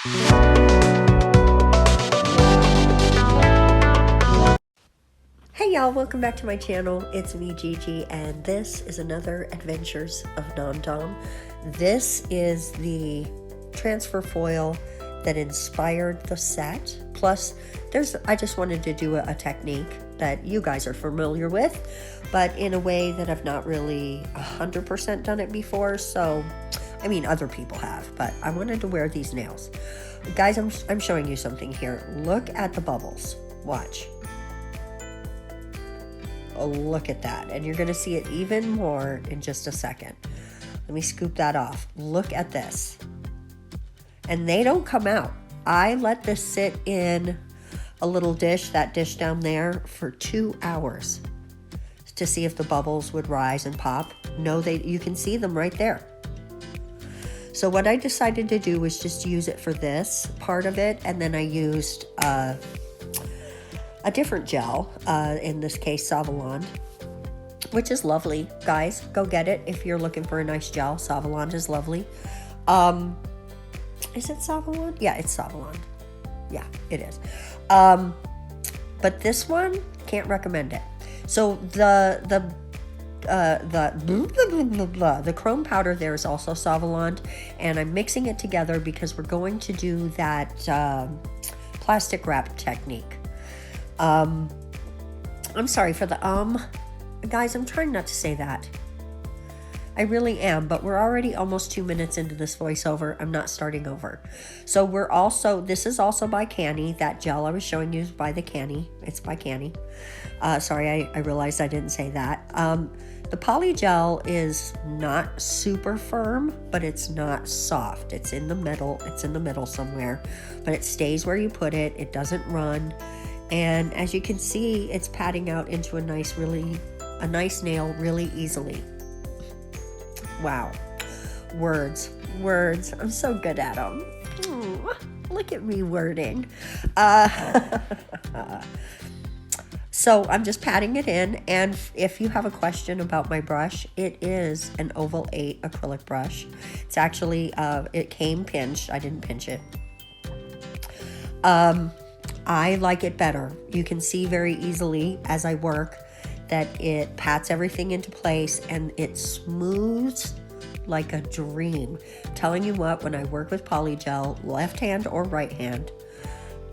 Hey y'all, welcome back to my channel. It's me, Gigi, and this is another Adventures of NonDom. This is the transfer foil that inspired the set. Plus, I just wanted to do a technique that you guys are familiar with, but in a way that I've not really 100% done it before. So, I mean, other people have, but I wanted to wear these nails. Guys, I'm showing you something here. Look at the bubbles. Watch. Oh, look at that. And you're going to see it even more in just a second. Let me scoop that off. Look at this. And they don't come out. I let this sit in a little dish, that dish down there, for 2 hours to see if the bubbles would rise and pop. No, you can see them right there. So what I decided to do was just use it for this part of it, and then I used a different gel, in this case Saviland, which is lovely. Guys, go get it if you're looking for a nice gel. Saviland is lovely. Is it Saviland? Yeah, it's Saviland. Yeah, it is. But this one, can't recommend it. So the chrome powder there is also Saviland, and I'm mixing it together because we're going to do that plastic wrap technique. I'm sorry for the guys, I'm trying not to say that. I really am, but we're already almost 2 minutes into this voiceover. I'm not starting over. So this is also by Canni. That gel I was showing you is by the Canni. It's by Canni. Sorry, I realized I didn't say that. The poly gel is not super firm, but it's not soft. It's in the middle. It's in the middle somewhere, but it stays where you put it. It doesn't run. And as you can see, it's patting out into a nice nail really easily. Wow. Words. I'm so good at them. Look at me wording. So I'm just patting it in, and if you have a question about my brush, it is an Oval 8 acrylic brush. It's actually, it came pinched. I didn't pinch it. I like it better. You can see very easily as I work that it pats everything into place and it smooths like a dream. I'm telling you what, when I work with polygel, left hand or right hand,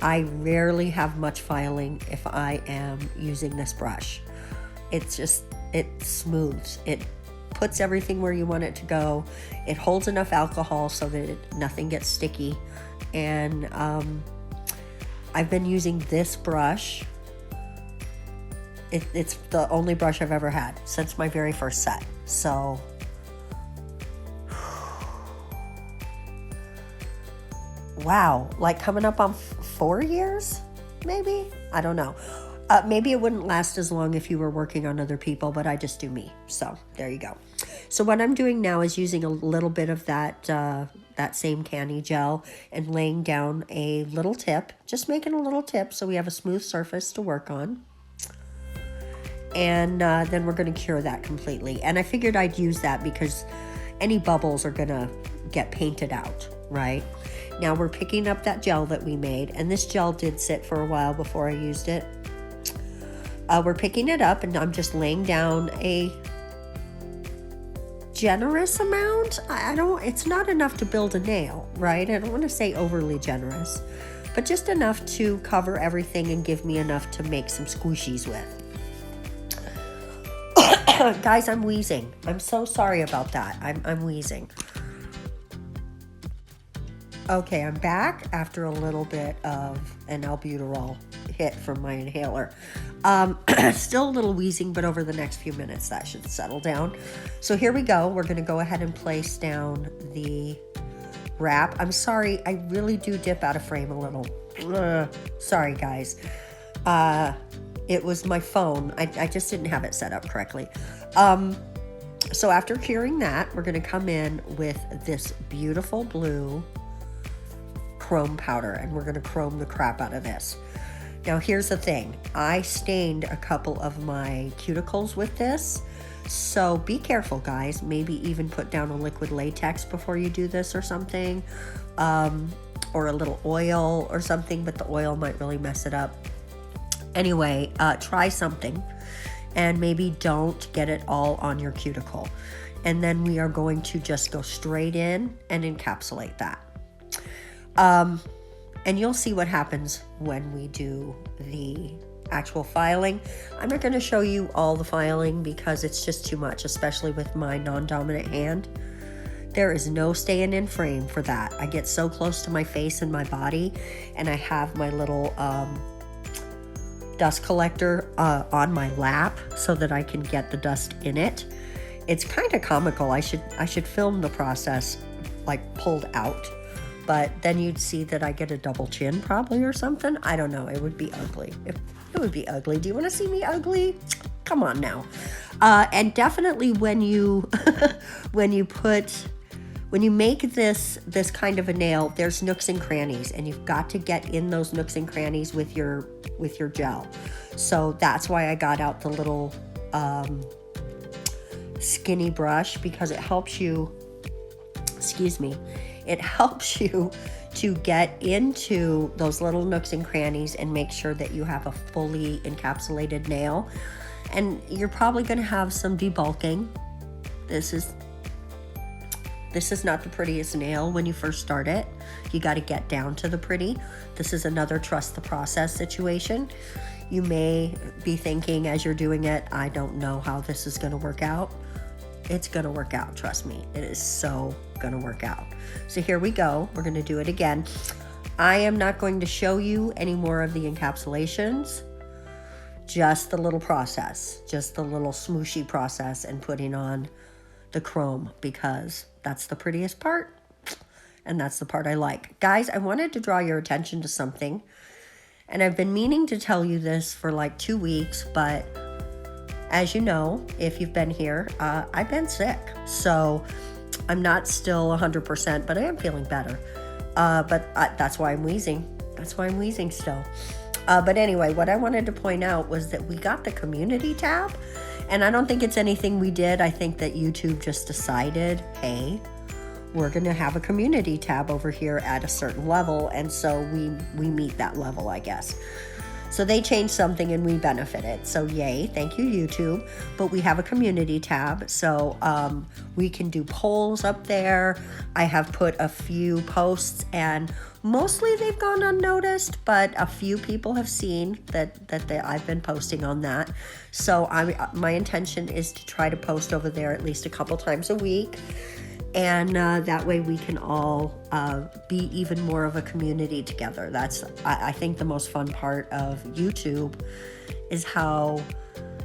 I rarely have much filing if I am using this brush. It smooths. It puts everything where you want it to go. It holds enough alcohol so that nothing gets sticky. And I've been using this brush. It's the only brush I've ever had since my very first set. So, wow, like coming up on 4 years, maybe? I don't know. Maybe it wouldn't last as long if you were working on other people, but I just do me. So there you go. So what I'm doing now is using a little bit of that same Canni gel and laying down a little tip, just making a little tip so we have a smooth surface to work on. And then we're going to cure that completely. And I figured I'd use that because any bubbles are going to get painted out, right? Now we're picking up that gel that we made, and this gel did sit for a while before I used it. We're picking it up, and I'm just laying down a generous amount. It's not enough to build a nail, right? I don't want to say overly generous, but just enough to cover everything and give me enough to make some squishies with. Guys, I'm wheezing. I'm so sorry about that. I'm wheezing. Okay, I'm back after a little bit of an albuterol hit from my inhaler. Still a little wheezing, but over the next few minutes that should settle down. So here we go. We're going to go ahead and place down the wrap. I'm sorry, I really do dip out of frame a little. Sorry, guys. It was my phone. I just didn't have it set up correctly. So after curing that, we're going to come in with this beautiful blue chrome powder, and we're going to chrome the crap out of this. Now here's the thing, I stained a couple of my cuticles with this, so be careful guys. Maybe even put down a liquid latex before you do this or something. or a little oil or something, but the oil might really mess it up. Anyway, try something and maybe don't get it all on your cuticle. And then we are going to just go straight in and encapsulate that. And you'll see what happens when we do the actual filing. I'm not going to show you all the filing because it's just too much, especially with my non-dominant hand. There is no staying in frame for that. I get so close to my face and my body, and I have my little dust collector on my lap so that I can get the dust in it. It's kind of comical. I should film the process like pulled out, but then you'd see that I get a double chin probably or something. I don't know. It would be ugly. It would be ugly. Do you want to see me ugly? Come on now. And definitely when you when you make this kind of a nail, there's nooks and crannies, and you've got to get in those nooks and crannies with your gel. So that's why I got out the little skinny brush, because it helps you, it helps you to get into those little nooks and crannies and make sure that you have a fully encapsulated nail. And you're probably going to have some debulking. This is not the prettiest nail when you first start it. You got to get down to the pretty. This is another trust the process situation. You may be thinking as you're doing it, I don't know how this is going to work out. It's going to work out, trust me. It is so going to work out. So here we go. We're going to do it again. I am not going to show you any more of the encapsulations. Just the little process, just the little smooshy process and putting on the chrome, because that's the prettiest part and that's the part I like. Guys, I wanted to draw your attention to something, and I've been meaning to tell you this for like 2 weeks, but as you know, if you've been here, I've been sick, so I'm not still 100%, but I am feeling better. That's why I'm wheezing. That's why I'm wheezing still. But anyway, what I wanted to point out was that we got the community tab, and I don't think it's anything we did. I think that YouTube just decided, hey, we're going to have a community tab over here at a certain level, and so we meet that level, I guess. So they changed something and we benefited. So yay, thank you, YouTube. But we have a community tab, so we can do polls up there. I have put a few posts, and mostly they've gone unnoticed, but a few people have seen that I've been posting on that. So my intention is to try to post over there at least a couple times a week. And that way we can all be even more of a community together. That's, I think, the most fun part of YouTube is how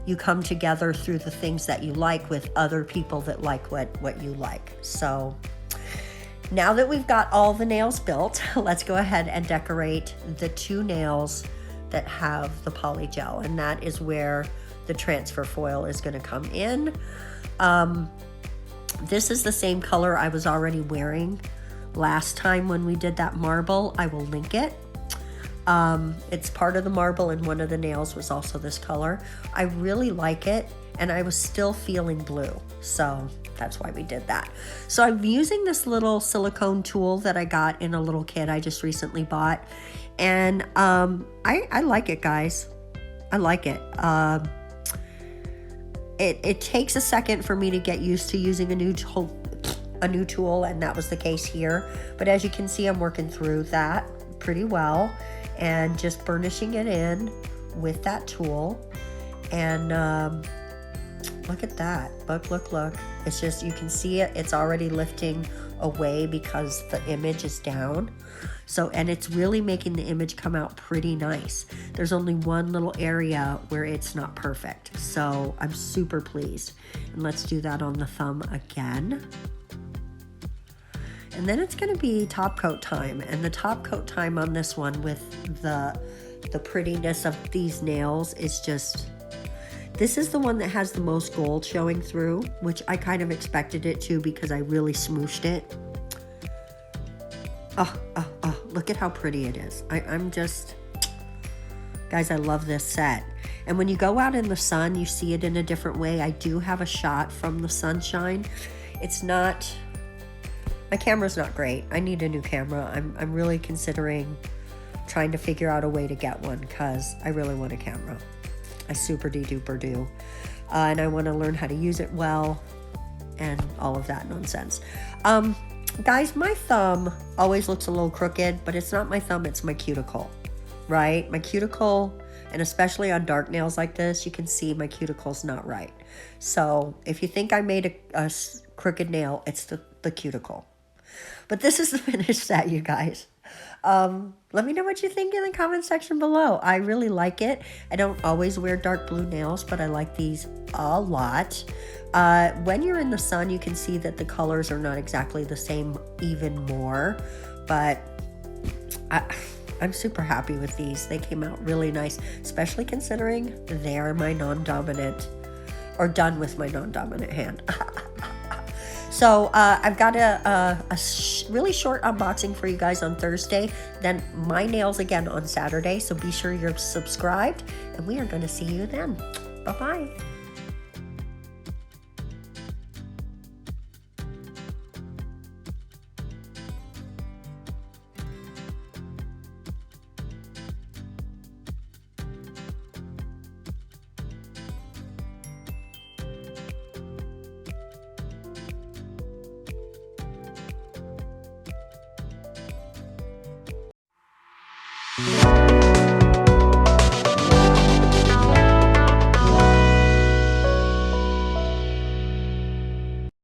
you come together through the things that you like with other people that like what you like. So now that we've got all the nails built, let's go ahead and decorate the 2 nails that have the poly gel, and that is where the transfer foil is going to come in. This is the same color I was already wearing last time when we did that marble. I will link it. It's part of the marble, and one of the nails was also this color. I really like it, and I was still feeling blue, so that's why we did that. So I'm using this little silicone tool that I got in a little kit I just recently bought, and I like it, guys. I like it. It takes a second for me to get used to using a new tool, and that was the case here. But as you can see, I'm working through that pretty well and just burnishing it in with that tool. And look at that. Look. It's just, you can see it. It's already lifting away because the image is down. So, and it's really making the image come out pretty nice. There's only one little area where it's not perfect. So I'm super pleased. And let's do that on the thumb again. And then it's gonna be top coat time. And the top coat time on this one with the prettiness of these nails is just, this is the one that has the most gold showing through, which I kind of expected it to because I really smooshed it. Oh, look at how pretty it is. I'm just, guys, I love this set. And when you go out in the sun, you see it in a different way. I do have a shot from the sunshine. It's not, my camera's not great. I need a new camera. I'm really considering trying to figure out a way to get one because I really want a camera. I super duper do. And I want to learn how to use it well and all of that nonsense. Guys, my thumb always looks a little crooked, but it's not my thumb, it's my cuticle, right? My cuticle, and especially on dark nails like this, you can see my cuticle's not right. So if you think I made a crooked nail, it's the cuticle. But this is the finished set, you guys. Let me know what you think in the comment section below. I really like it. I don't always wear dark blue nails, but I like these a lot. When you're in the sun, you can see that the colors are not exactly the same even more, but I'm super happy with these. They came out really nice, especially considering they're my non-dominant, or done with my non-dominant hand. So I've got a really short unboxing for you guys on Thursday, then my nails again on Saturday. So be sure you're subscribed, and we are going to see you then. Bye-bye.